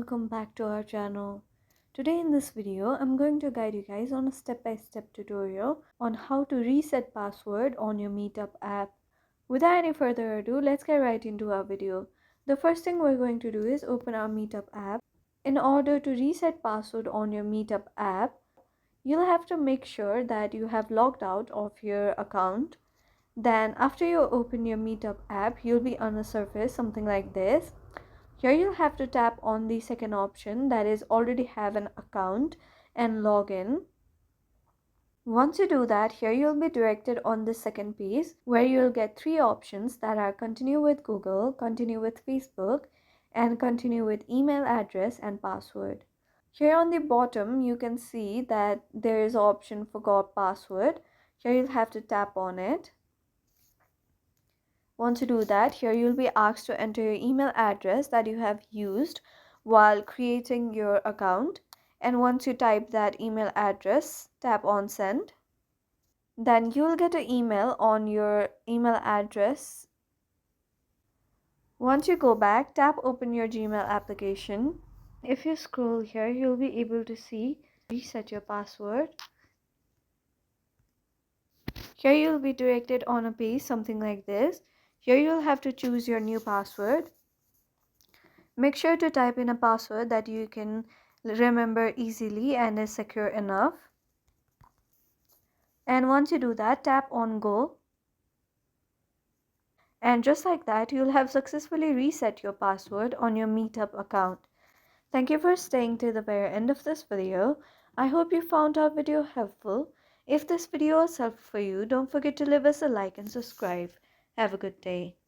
welcome back to our channel. Today in this video, I'm going to guide you guys on a step-by-step tutorial on how to reset password on your Meetup app. Without any further ado, let's get right into our video. The first thing we're going to do is open our Meetup app. In order to reset password on your Meetup app, you'll have to make sure that you have logged out of your account. Then after you open your Meetup app, you'll be on a surface something like this. Here you'll have to tap on the second option, that is already have an account, and log in. Once you do that, here you'll be directed on the second page where you'll get three options that are continue with Google, continue with Facebook, and continue with email address and password. Here on the bottom you can see that there is an option forgot password. Here you'll have to tap on it. Once you do that, here you'll be asked to enter your email address that you have used while creating your account. And once you type that email address, tap on send. Then you'll get an email on your email address. Once you go back, tap open your Gmail application. If you scroll here, you'll be able to see reset your password. Here you'll be directed on a page something like this. Here you'll have to choose your new password. Make sure to type in a password that you can remember easily and is secure enough. And once you do that, tap on go. And just like that, you'll have successfully reset your password on your Meetup account. Thank you for staying to the very end of this video. I hope you found our video helpful. If this video was helpful for you, don't forget to leave us a like and subscribe. Have a good day.